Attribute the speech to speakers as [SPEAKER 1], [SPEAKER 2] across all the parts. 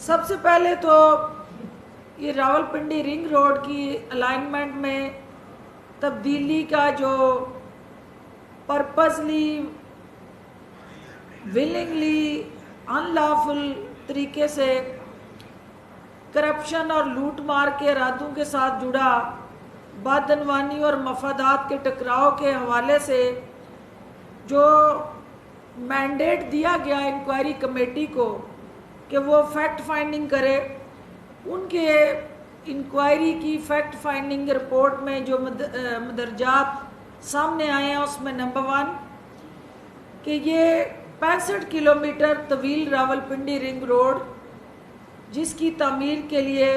[SPEAKER 1] سب سے پہلے تو یہ راولپنڈی رنگ روڈ کی الائنمنٹ میں تبدیلی کا جو پرپزلی ولنگلی ان لافل طریقے سے کرپشن اور لوٹ مار کے ارادوں کے ساتھ جڑا بدعنوانی اور مفادات کے ٹکراؤ کے حوالے سے جو مینڈیٹ دیا گیا انکوائری کمیٹی کو کہ وہ فیکٹ فائنڈنگ کرے، ان کے انکوائری کی فیکٹ فائنڈنگ رپورٹ میں جو مدرجات سامنے آئے ہیں اس میں نمبر 1 کہ یہ 65 کلومیٹر طویل راولپنڈی رنگ روڈ جس کی تعمیر کے لیے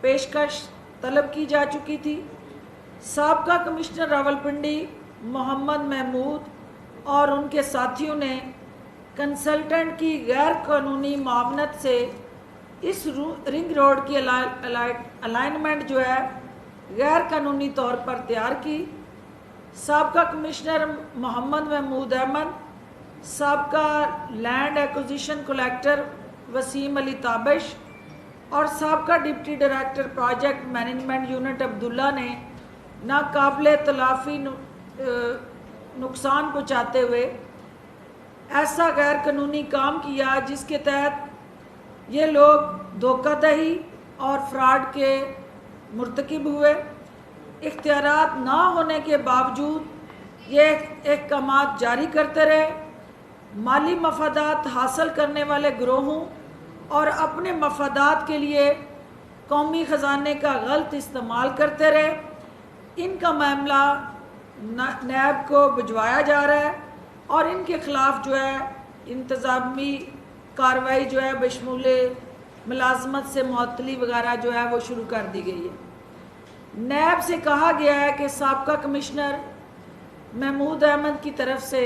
[SPEAKER 1] پیشکش طلب کی جا چکی تھی، سابقہ کمشنر راولپنڈی محمد محمود اور ان کے ساتھیوں نے کنسلٹنٹ کی غیر قانونی معاونت سے اس رنگ روڈ کی الائنمنٹ جو ہے غیر قانونی طور پر تیار کی۔ سابقہ کمشنر محمد محمود احمد، سابقہ land acquisition collector Waseem Ali Tabish اور سابقہ deputy director project management unit Abdullah نے ناقابل تلافی نقصان پہنچاتے ہوئے ایسا غیر قانونی کام کیا جس کے تحت یہ لوگ دھوکہ دہی اور فراڈ کے مرتکب ہوئے۔ اختیارات نہ ہونے کے باوجود یہ احکامات جاری کرتے رہے، مالی مفادات حاصل کرنے والے گروہوں اور اپنے مفادات کے لیے قومی خزانے کا غلط استعمال کرتے رہے۔ ان کا معاملہ نیب کو بھجوایا جا رہا ہے اور ان کے خلاف جو ہے انتظامی کارروائی جو ہے بشمول ملازمت سے معطلی وغیرہ جو ہے وہ شروع کر دی گئی ہے۔ نیب سے کہا گیا ہے کہ سابقہ کمشنر محمود احمد کی طرف سے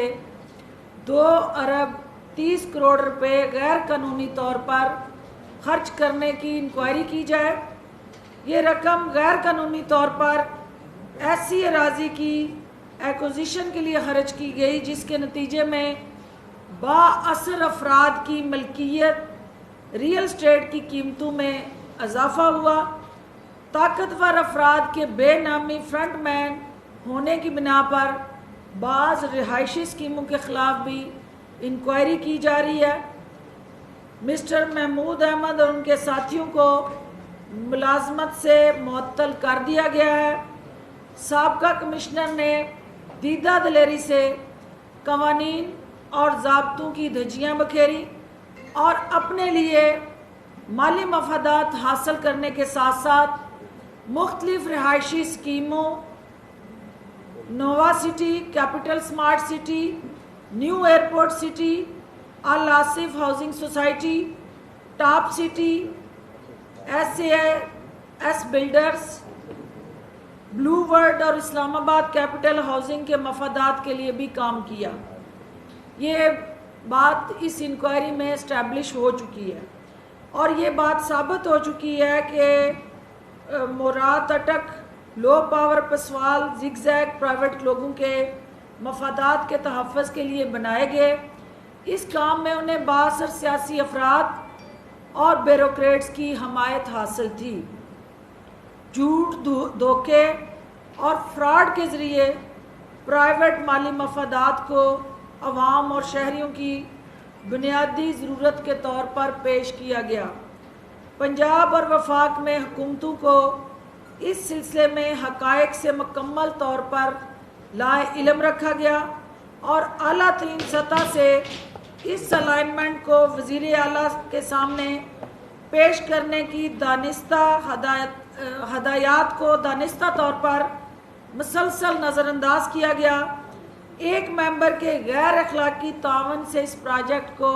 [SPEAKER 1] 2 ارب 30 کروڑ روپے غیر قانونی طور پر خرچ کرنے کی انکوائری کی جائے۔ یہ رقم غیر قانونی طور پر ایسی اراضی کی ایکوزیشن کے لیے خرچ کی گئی جس کے نتیجے میں بااثر افراد کی ملکیت ریئل اسٹیٹ کی قیمتوں میں اضافہ ہوا۔ طاقتور افراد کے بے نامی فرنٹ مین ہونے کی بنا پر بعض رہائشی اسکیموں کے خلاف بھی انکوائری کی جا رہی ہے۔ مسٹر محمود احمد اور ان کے ساتھیوں کو ملازمت سے معطل کر دیا گیا ہے۔ سابقہ کمشنر نے دیدہ دلیری سے قوانین اور ضابطوں کی دھجیاں بکھیری اور اپنے لیے مالی مفادات حاصل کرنے کے ساتھ ساتھ مختلف رہائشی اسکیموں Nova City, Capital Smart City, New Airport City, Al Asif Housing Society, Top City, S Builders, Blue World اور اسلام آباد کیپٹل ہاؤسنگ کے مفادات کے لیے بھی کام کیا۔ یہ بات اس انکوائری میں اسٹیبلش ہو چکی ہے اور یہ بات ثابت ہو چکی ہے کہ مراد اٹک لو پاور پسوال زگ زیگ پرائیویٹ لوگوں کے مفادات کے تحفظ کے لیے بنائے گئے۔ اس کام میں انہیں بااثر سیاسی افراد اور بیوروکریٹس کی حمایت حاصل تھی۔ جھوٹ، دھوکے اور فراڈ کے ذریعے پرائیویٹ مالی مفادات کو عوام اور شہریوں کی بنیادی ضرورت کے طور پر پیش کیا گیا۔ پنجاب اور وفاق میں حکومتوں کو اس سلسلے میں حقائق سے مکمل طور پر لا علم رکھا گیا اور اعلیٰ ترین سطح سے اس الائنمنٹ کو وزیر اعلیٰ کے سامنے پیش کرنے کی دانستہ ہدایات کو دانستہ طور پر مسلسل نظر انداز کیا گیا۔ ایک ممبر کے غیر اخلاقی تعاون سے اس پروجیکٹ کو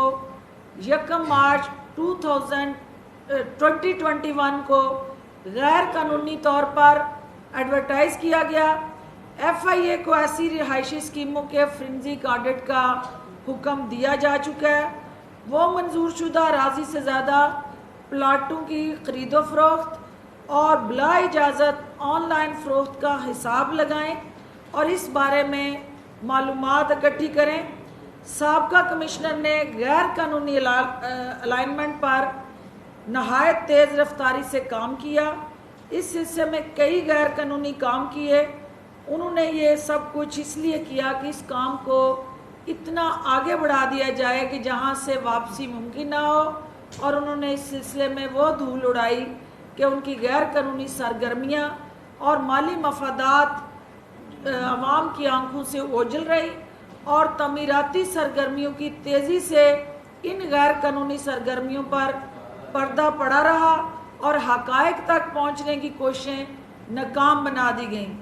[SPEAKER 1] 1 مارچ 2021 کو غیر قانونی طور پر ایڈورٹائز کیا گیا۔ ایف آئی اے کو ایسی رہائشی اسکیموں کے فرینزک آڈٹ کا حکم دیا جا چکا ہے۔ وہ منظور شدہ اراضی سے زیادہ پلاٹوں کی خرید و فروخت اور بلا اجازت آن لائن فروخت کا حساب لگائیں اور اس بارے میں معلومات اکٹھی کریں۔ سابقہ کمشنر نے غیر قانونی الائنمنٹ پر نہایت تیز رفتاری سے کام کیا، اس سلسلے میں کئی غیر قانونی کام کیے۔ انہوں نے یہ سب کچھ اس لیے کیا کہ اس کام کو اتنا آگے بڑھا دیا جائے کہ جہاں سے واپسی ممکن نہ ہو، اور انہوں نے اس سلسلے میں وہ دھول اڑائی کہ ان کی غیر قانونی سرگرمیاں اور مالی مفادات عوام کی آنکھوں سے اوجھل رہی، اور تعمیراتی سرگرمیوں کی تیزی سے ان غیر قانونی سرگرمیوں پر پردہ پڑا رہا اور حقائق تک پہنچنے کی کوششیں ناکام بنا دی گئیں۔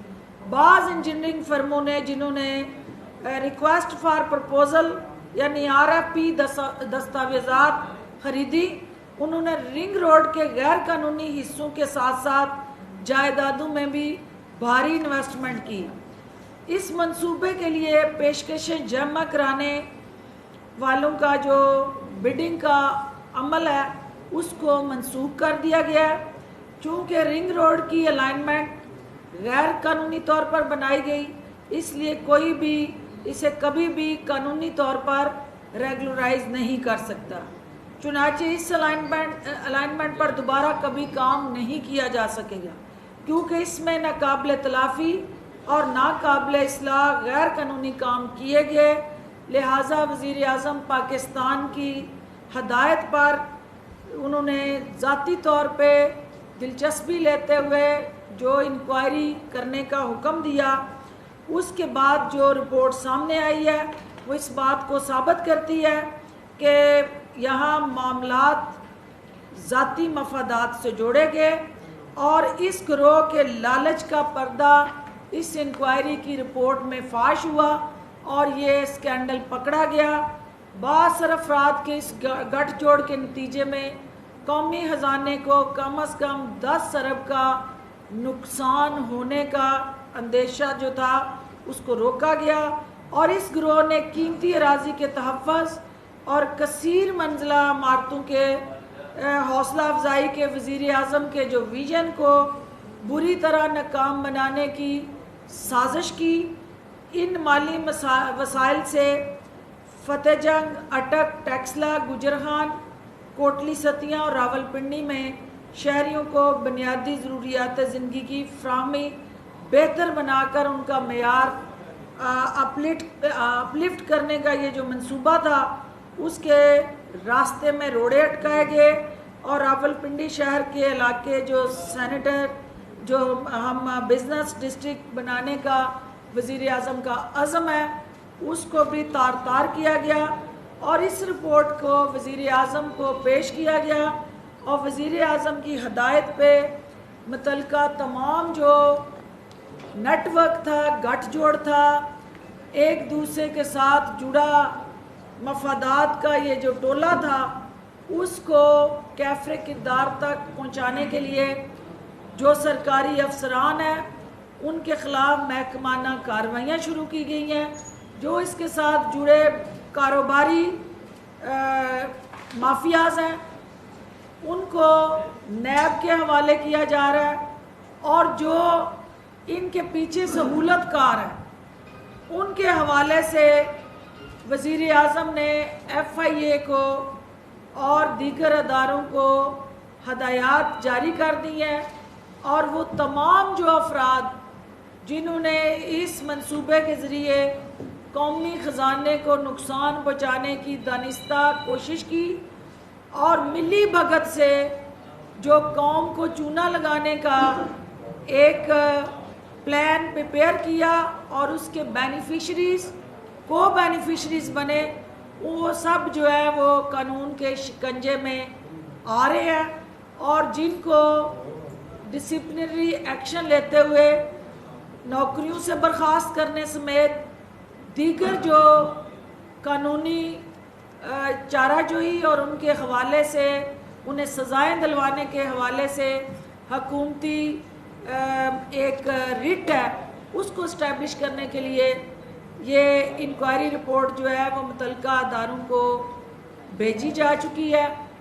[SPEAKER 1] بعض انجینئرنگ فرموں نے جنہوں نے ریکویسٹ فار پرپوزل یعنی RFP دستاویزات خریدی، انہوں نے رنگ روڈ کے غیر قانونی حصوں کے ساتھ ساتھ جائیدادوں میں بھی بھاری انویسٹمنٹ کی۔ اس منصوبے کے لیے پیشکشیں جمع کرانے والوں کا جو بڈنگ کا عمل ہے اس کو منسوخ کر دیا گیا ہے۔ چونکہ رنگ روڈ کی الائنمنٹ غیر قانونی طور پر بنائی گئی، اس لیے کوئی بھی اسے کبھی بھی قانونی طور پر ریگولرائز نہیں کر سکتا۔ چنانچہ اس الائنمنٹ پر دوبارہ کبھی کام نہیں کیا جا سکے گا، کیونکہ اس میں ناقابل تلافی اور ناقابل اصلاح غیر قانونی کام کیے گئے۔ لہٰذا وزیر اعظم پاکستان کی ہدایت پر انہوں نے ذاتی طور پہ دلچسپی لیتے ہوئے جو انکوائری کرنے کا حکم دیا، اس کے بعد جو رپورٹ سامنے آئی ہے وہ اس بات کو ثابت کرتی ہے کہ یہاں معاملات ذاتی مفادات سے جوڑے گئے، اور اس گروہ کے لالچ کا پردہ اس انکوائری کی رپورٹ میں فاش ہوا اور یہ اسکینڈل پکڑا گیا۔ باثر افراد کے اس گٹھ جوڑ کے نتیجے میں قومی خزانے کو کم از کم 10 ارب کا نقصان ہونے کا اندیشہ جو تھا اس کو روکا گیا، اور اس گروہ نے قیمتی اراضی کے تحفظ اور کثیر منزلہ عمارتوں کے حوصلہ افزائی کے وزیر اعظم کے جو ویژن کو بری طرح ناکام بنانے کی سازش کی۔ ان مالی وسائل سے فتح جنگ، اٹک، ٹیکسلا، گجرخان، کوٹلی ستیاں اور راولپنڈی میں شہریوں کو بنیادی ضروریات زندگی کی فراہمی بہتر بنا کر ان کا معیار اپلفٹ کرنے کا یہ جو منصوبہ تھا اس کے راستے میں روڑے اٹکائے گئے، اور راولپنڈی شہر کے علاقے جو سینیٹر جو ہم بزنس ڈسٹرکٹ بنانے کا وزیر اعظم کا عزم ہے اس کو بھی تار تار کیا گیا، اور اس رپورٹ کو وزیر اعظم کو پیش کیا گیا، اور وزیر اعظم کی ہدایت پہ متعلقہ تمام جو نیٹ ورک تھا، گٹھ جوڑ تھا، ایک دوسرے کے ساتھ جڑا مفادات کا یہ جو ٹولہ تھا اس کو کیفر کردار تک پہنچانے کے لیے جو سرکاری افسران ہیں ان کے خلاف محکمانہ کارروائیاں شروع کی گئی ہیں، جو اس کے ساتھ جڑے کاروباری مافیاز ہیں ان کو نیب کے حوالے کیا جا رہا ہے، اور جو ان کے پیچھے سہولت کار ہیں ان کے حوالے سے وزیر اعظم نے FIA کو اور دیگر اداروں کو ہدایات جاری کر دی ہیں، اور وہ تمام جو افراد جنہوں نے اس منصوبے کے ذریعے قومی خزانے کو نقصان پہنچانے کی دانستہ کوشش کی اور ملی بھگت سے جو قوم کو چونا لگانے کا ایک پلان پریپیئر کیا اور اس کے بینیفیشریز بنے، وہ سب جو ہے وہ قانون کے شکنجے میں آ رہے ہیں، اور جن کو ڈسپلنری ایکشن لیتے ہوئے نوکریوں سے برخاست کرنے سمیت دیگر جو قانونی چارہ جوئی اور ان کے حوالے سے انہیں سزائیں دلوانے کے حوالے سے حکومتی ایک ریٹ ہے اس کو اسٹیبلش کرنے کے لیے یہ انکوائری رپورٹ جو ہے وہ متعلقہ اداروں کو بھیجی جا چکی ہے۔